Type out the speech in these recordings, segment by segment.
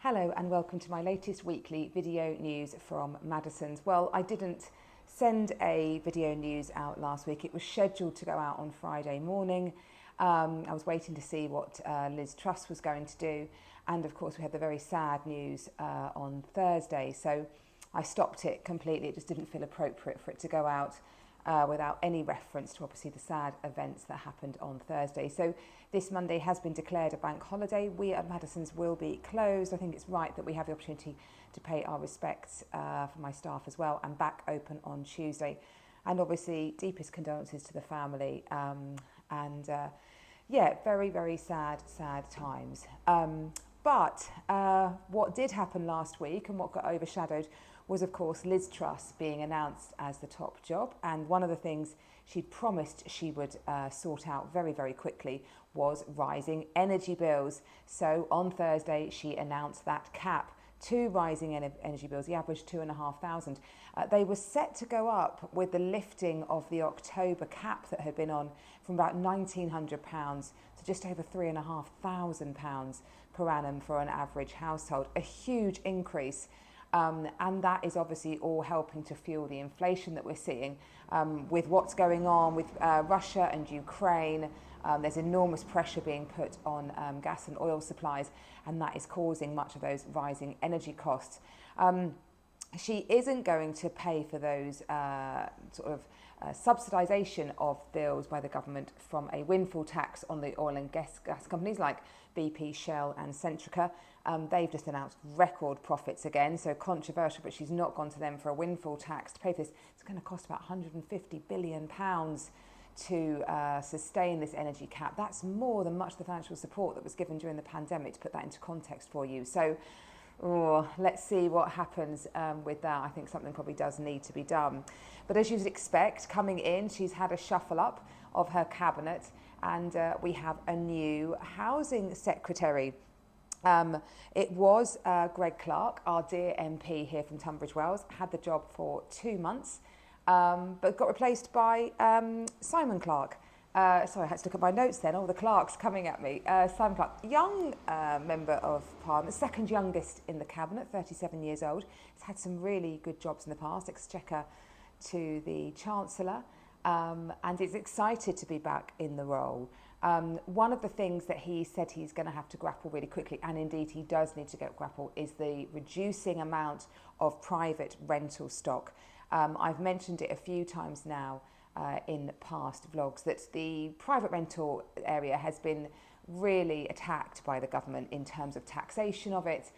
Hello and welcome to my latest weekly video news from Madison's. Well, I didn't send a video news out last week. It was scheduled to go out on Friday morning. I was waiting to see what Liz Truss was going to do. And of course, we had the very sad news on Thursday. So I stopped it completely. It just didn't feel appropriate for it to go out without any reference to obviously the sad events that happened on Thursday. So this Monday has been declared a bank holiday. We at Madison's will be closed. I think it's right that we have the opportunity to pay our respects for my staff as well, and back open on Tuesday. And obviously deepest condolences to the family yeah, very, very sad times. But what did happen last week and what got overshadowed was, of course, Liz Truss being announced as the top job. And one of the things she'd promised she would sort out very, very quickly was rising energy bills. So on Thursday, she announced that cap to rising energy bills, the average 2,500. They were set to go up with the lifting of the October cap that had been on from about £1,900 to just over £3,500 per annum for an average household. A huge increase. And that is obviously all helping to fuel the inflation that we're seeing with what's going on with Russia and Ukraine. There's enormous pressure being put on gas and oil supplies, and that is causing much of those rising energy costs. She isn't going to pay for those subsidisation of bills by the government from a windfall tax on the oil and gas companies like BP, Shell and Centrica. They've just announced record profits again, so controversial, but she's not gone to them for a windfall tax to pay for this. It's going to cost about £150 billion to sustain this energy cap. That's more than much of the financial support that was given during the pandemic, to put that into context for you. So let's see what happens with that. I think something probably does need to be done. But as you'd expect, coming in, she's had a shuffle up of her cabinet, and we have a new housing secretary. It was Greg Clark, our dear MP here from Tunbridge Wells, had the job for 2 months, but got replaced by Simon Clark. Sorry, I had to look at my notes then, all the Clarks coming at me. Simon Clark, young member of Parliament, second youngest in the Cabinet, 37 years old. He's had some really good jobs in the past, Exchequer to the Chancellor, and is excited to be back in the role. One of the things that he said he's going to have to grapple really quickly, and indeed he does need to grapple, is the reducing amount of private rental stock. I've mentioned it a few times now in past vlogs that the private rental area has been really attacked by the government in terms of taxation of it,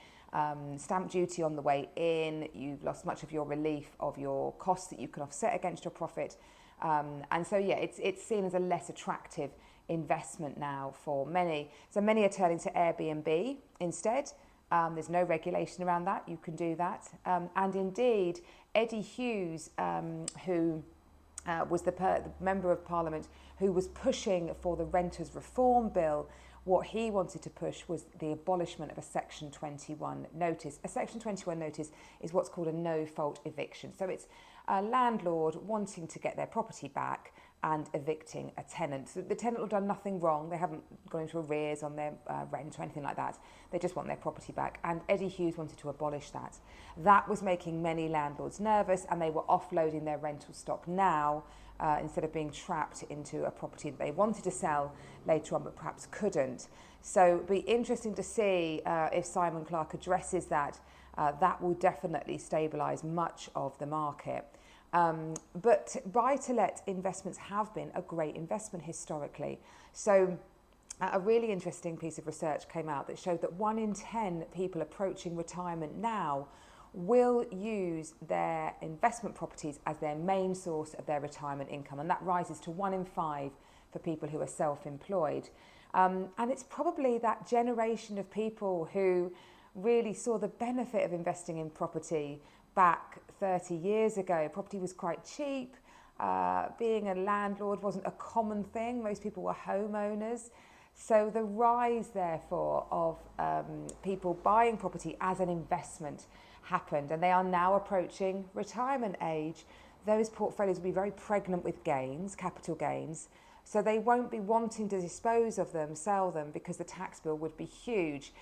stamp duty on the way in. You've lost much of your relief of your costs that you can offset against your profit. And so, yeah, it's seen as a less attractive investment now for many. So many are turning to Airbnb instead. There's no regulation around that. You can do that. And indeed, Eddie Hughes, who was the Member of Parliament who was pushing for the Renters Reform Bill, what he wanted to push was the abolishment of a Section 21 notice. A Section 21 notice is what's called a no-fault eviction. So it's a landlord wanting to get their property back and evicting a tenant. So the tenant will have done nothing wrong. They haven't gone into arrears on their rent or anything like that. They just want their property back. And Eddie Hughes wanted to abolish that. That was making many landlords nervous, and they were offloading their rental stock now instead of being trapped into a property that they wanted to sell later on but perhaps couldn't. So it'll be interesting to see if Simon Clark addresses that. That will definitely stabilise much of the market. But buy-to-let investments have been a great investment historically. So a really interesting piece of research came out that showed that 1 in 10 people approaching retirement now will use their investment properties as their main source of their retirement income. And that rises to 1 in 5 for people who are self-employed. And it's probably that generation of people who really saw the benefit of investing in property back 30 years ago. Property was quite cheap. Being a landlord wasn't a common thing. Most people were homeowners. So the rise, therefore, of people buying property as an investment happened, and they are now approaching retirement age. Those portfolios will be very pregnant with gains, capital gains, so they won't be wanting to dispose of them, sell them, because the tax bill would be huge.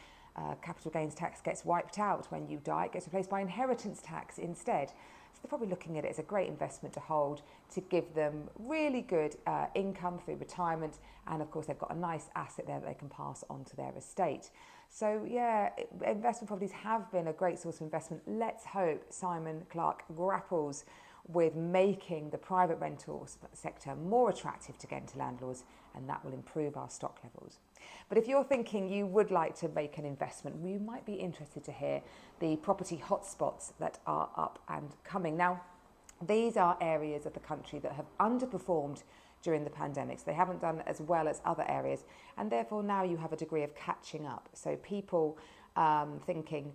capital gains tax gets wiped out when you die. It gets replaced by inheritance tax instead. So they're probably looking at it as a great investment to hold, to give them really good income through retirement. And of course, they've got a nice asset there that they can pass on to their estate. So yeah, investment properties have been a great source of investment. Let's hope Simon Clarke grapples with making the private rental sector more attractive to get into landlords, and that will improve our stock levels. But if you're thinking you would like to make an investment, you might be interested to hear the property hotspots that are up and coming. Now, these are areas of the country that have underperformed during the pandemic. So they haven't done as well as other areas, and therefore now you have a degree of catching up. So people thinking,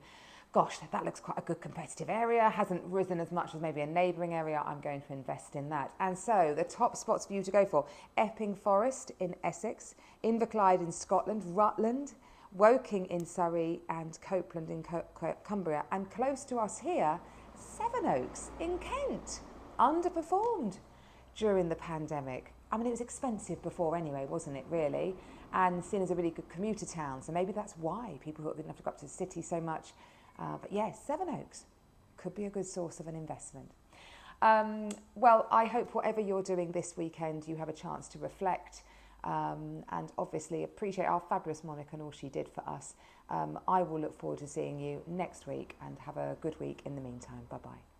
gosh, that looks quite a good competitive area, hasn't risen as much as maybe a neighbouring area, I'm going to invest in that. And so the top spots for you to go for: Epping Forest in Essex, Inverclyde in Scotland, Rutland, Woking in Surrey, and Copeland in Cumbria. And close to us here, Sevenoaks in Kent, underperformed during the pandemic. I mean, it was expensive before anyway, wasn't it, really? And seen as a really good commuter town. So maybe that's why people didn't have to go up to the city so much. But yes, Sevenoaks could be a good source of an investment. Well, I hope whatever you're doing this weekend, you have a chance to reflect and obviously appreciate our fabulous Monica and all she did for us. I will look forward to seeing you next week, and have a good week in the meantime. Bye-bye.